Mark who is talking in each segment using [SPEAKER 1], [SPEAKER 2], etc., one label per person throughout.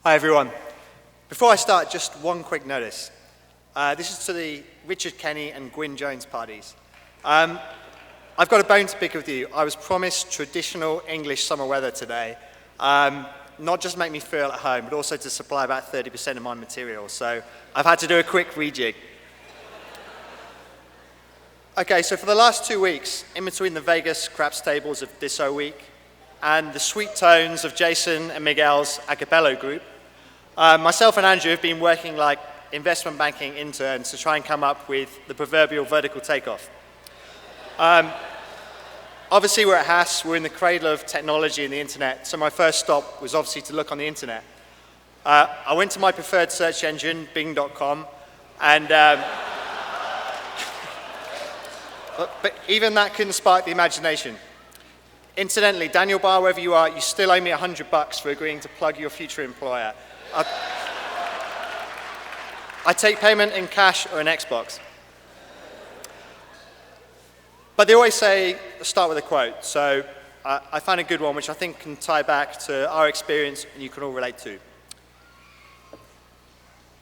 [SPEAKER 1] Hi everyone. Before I start, just one quick notice. This is to the Richard Kenny and Gwyn Jones parties. I've got a bone to pick with you. I was promised traditional English summer weather today, not just to make me feel at home, but also to supply about 30% of my material. So I've had to do a quick rejig. Okay, so for the last 2 weeks, in between the Vegas craps tables of Disso Week and the sweet tones of Jason and Miguel's a cappella group, myself and Andrew have been working like investment banking interns to try and come up with the proverbial vertical takeoff. Obviously, we're at Haas. We're in the cradle of technology and the internet, so my first stop was obviously to look on the internet. I went to my preferred search engine, bing.com, and but even that couldn't spark the imagination. Incidentally, Daniel Barr, wherever you are, you still owe me $100 for agreeing to plug your future employer. I take payment in cash or an Xbox. But they always say, start with a quote. So I found a good one, which I think can tie back to our experience and you can all relate to.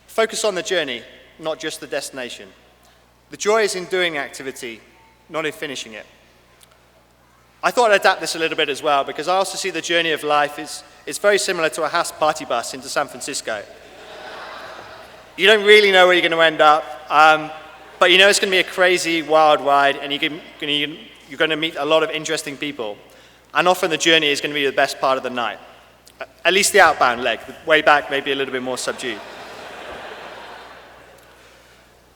[SPEAKER 1] Focus on the journey, not just the destination. The joy is in doing the activity, not in finishing it. I thought I'd adapt this a little bit as well, because I also see the journey of life is very similar to a Haas party bus into San Francisco. You don't really know where you're going to end up, but you know it's going to be a crazy, wild ride, and you're going to meet a lot of interesting people. And often the journey is going to be the best part of the night. At least the outbound leg. The way back may be a little bit more subdued.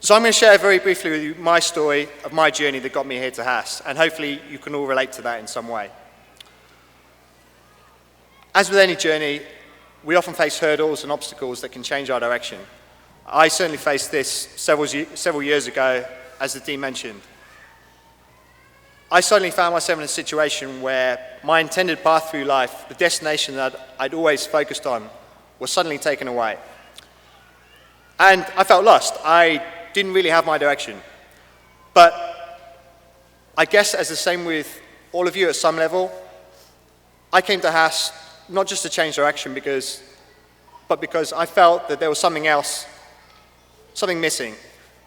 [SPEAKER 1] So I'm going to share very briefly with you my story of my journey that got me here to Haas, and hopefully you can all relate to that in some way. As with any journey, we often face hurdles and obstacles that can change our direction. I certainly faced this several years ago, as the Dean mentioned. I suddenly found myself in a situation where my intended path through life, the destination that I'd always focused on, was suddenly taken away. And I felt lost. I didn't really have my direction. But I guess as the same with all of you at some level, I came to Haas not just to change direction but because I felt that there was something else, something missing,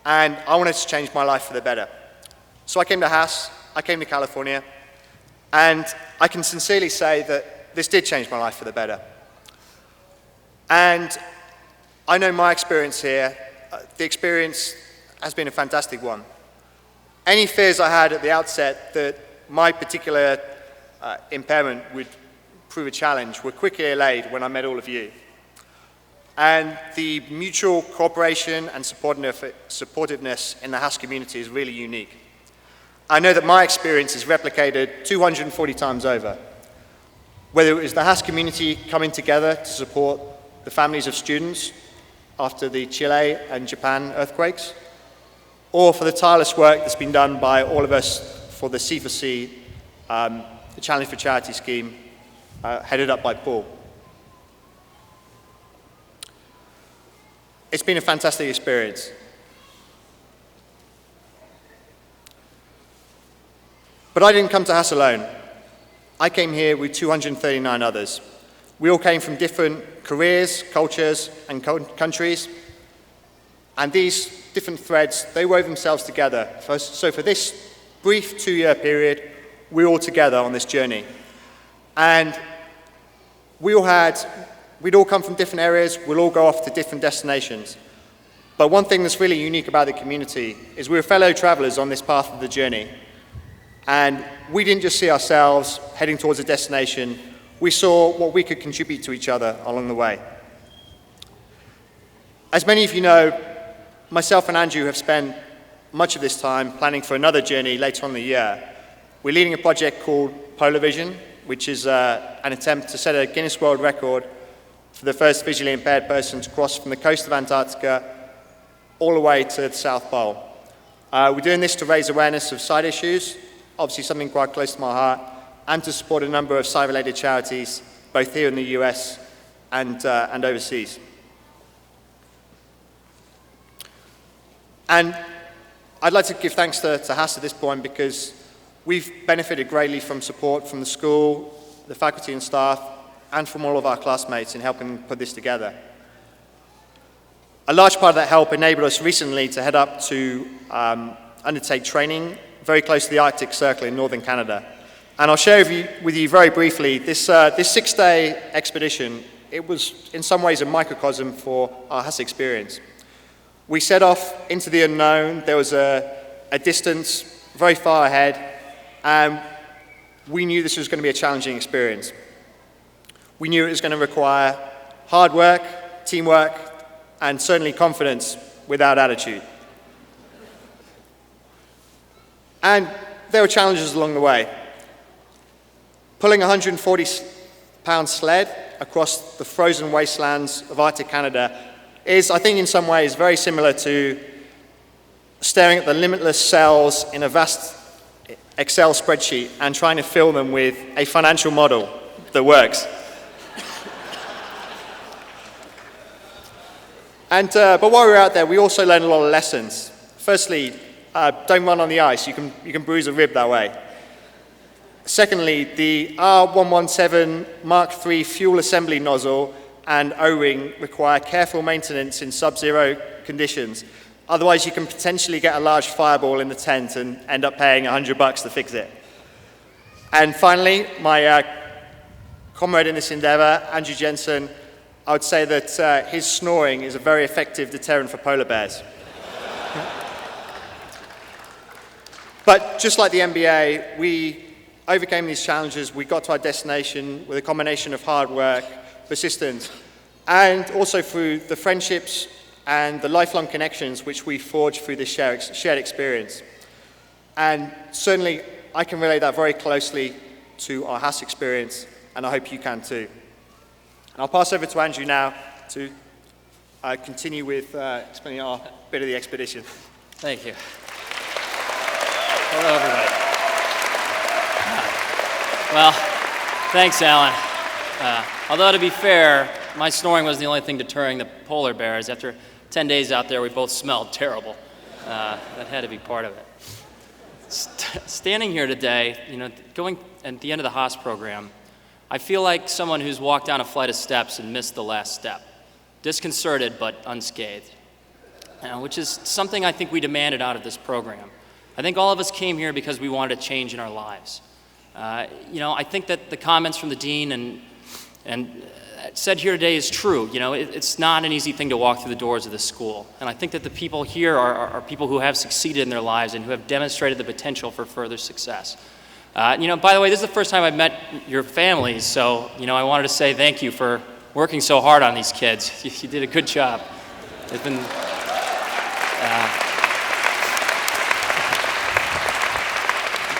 [SPEAKER 1] and I wanted to change my life for the better. So I came to Haas, I came to California, and I can sincerely say that this did change my life for the better. And I know my experience here, the experience has been a fantastic one. Any fears I had at the outset that my particular impairment would prove a challenge were quickly allayed when I met all of you. And the mutual cooperation and supportiveness in the Haas community is really unique. I know that my experience is replicated 240 times over. Whether it was the Haas community coming together to support the families of students after the Chile and Japan earthquakes, or for the tireless work that's been done by all of us for the C4C, the Challenge for Charity scheme, headed up by Paul. It's been a fantastic experience. But I didn't come to Haas alone. I came here with 239 others. We all came from different careers, cultures, and countries. And these different threads, they wove themselves together. So for this brief 2-year period, we're all together on this journey. And we'd all come from different areas, we'll all go off to different destinations. But one thing that's really unique about the community is we're fellow travelers on this path of the journey. And we didn't just see ourselves heading towards a destination, we saw what we could contribute to each other along the way. As many of you know, myself and Andrew have spent much of this time planning for another journey later on in the year. We're leading a project called Polar Vision, which is an attempt to set a Guinness World Record for the first visually impaired person to cross from the coast of Antarctica all the way to the South Pole. We're doing this to raise awareness of sight issues, obviously something quite close to my heart, and to support a number of sight-related charities, both here in the US and overseas. And I'd like to give thanks to Haas at this point because we've benefited greatly from support from the school, the faculty and staff, and from all of our classmates in helping put this together. A large part of that help enabled us recently to head up to undertake training very close to the Arctic Circle in northern Canada. And I'll share with you very briefly, this 6-day expedition, it was in some ways a microcosm for our Haas experience. We set off into the unknown. There was a distance very far ahead, and we knew this was going to be a challenging experience. We knew it was going to require hard work, teamwork, and certainly confidence without attitude. And there were challenges along the way. Pulling a 140-pound sled across the frozen wastelands of Arctic Canada is, I think in some ways, very similar to staring at the limitless cells in a vast Excel spreadsheet and trying to fill them with a financial model that works. But while we were out there, we also learned a lot of lessons. Firstly, don't run on the ice. You can bruise a rib that way. Secondly, the R117 Mark III fuel assembly nozzle and O-ring require careful maintenance in sub-zero conditions. Otherwise, you can potentially get a large fireball in the tent and end up paying $100 to fix it. And finally, my comrade in this endeavor, Andrew Jensen, I would say that his snoring is a very effective deterrent for polar bears. But just like the MBA, we overcame these challenges. We got to our destination with a combination of hard work, persistence, and also through the friendships and the lifelong connections which we forged through this shared experience. And certainly, I can relate that very closely to our Haas experience, and I hope you can too. And I'll pass over to Andrew now to continue with explaining our bit of the expedition.
[SPEAKER 2] Thank you. Hello, everybody. Well, thanks, Alan. Although, to be fair, my snoring was the only thing deterring the polar bears. After 10 days out there, we both smelled terrible. That had to be part of it. Standing here today, going at the end of the Haas program, I feel like someone who's walked down a flight of steps and missed the last step. Disconcerted, but unscathed. Which is something I think we demanded out of this program. I think all of us came here because we wanted a change in our lives. I think that the comments from the dean and said here today is true. It's not an easy thing to walk through the doors of this school. And I think that the people here are people who have succeeded in their lives and who have demonstrated the potential for further success. By the way, this is the first time I've met your families, so, I wanted to say thank you for working so hard on these kids. You did a good job. It's been...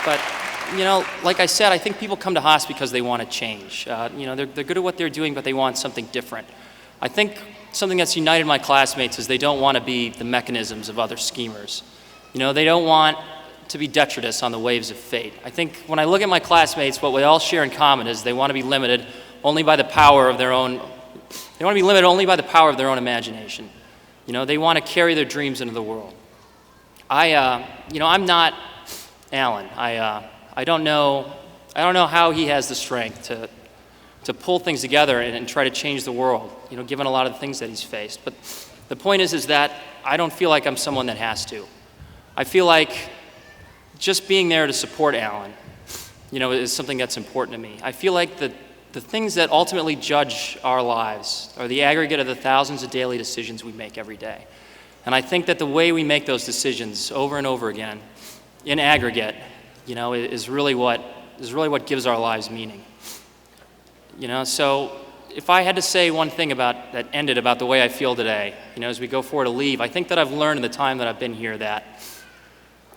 [SPEAKER 2] But, like I said, I think people come to Haas because they want to change. They're good at what they're doing, but they want something different. I think something that's united my classmates is they don't want to be the mechanisms of other schemers. They don't want to be detritus on the waves of fate. I think when I look at my classmates, what we all share in common is they want to be limited only by the power of their own. They want to be limited only by the power of their own imagination. They want to carry their dreams into the world. I'm not Alan. I don't know how he has the strength to pull things together and try to change the world, given a lot of the things that he's faced. But the point is that I don't feel like I'm someone that has to. I feel like just being there to support Alan, is something that's important to me. I feel like the things that ultimately judge our lives are the aggregate of the thousands of daily decisions we make every day. And I think that the way we make those decisions over and over again, in aggregate, is really what gives our lives meaning. So if I had to say one thing about the way I feel today, as we go forward to leave, I think that I've learned in the time that I've been here that,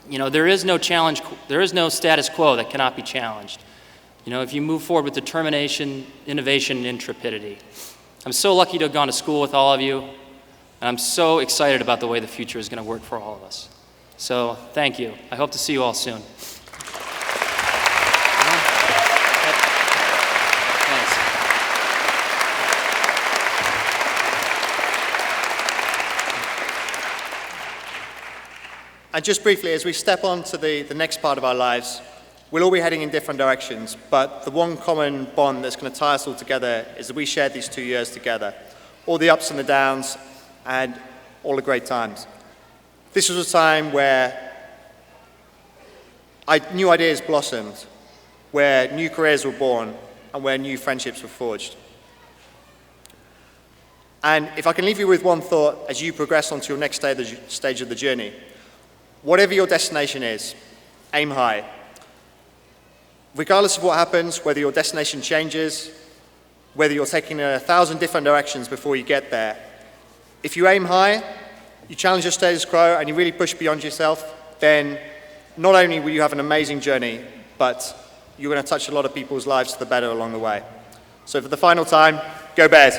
[SPEAKER 2] there is no challenge, there is no status quo that cannot be challenged. If you move forward with determination, innovation, and intrepidity. I'm so lucky to have gone to school with all of you, and I'm so excited about the way the future is going to work for all of us. So, thank you. I hope to see you all soon.
[SPEAKER 1] And just briefly, as we step on to the next part of our lives, We'll all be heading in different directions, but the one common bond that's going to tie us all together is that we shared these 2 years together. All the ups and the downs, and all the great times. This was a time where new ideas blossomed, where new careers were born, and where new friendships were forged. And if I can leave you with one thought as you progress onto your next stage of the journey, whatever your destination is, aim high. Regardless of what happens, whether your destination changes, whether you're taking 1,000 different directions before you get there, if you aim high, you challenge your status quo, and you really push beyond yourself, then not only will you have an amazing journey, but you're going to touch a lot of people's lives for the better along the way. So for the final time, go Bears!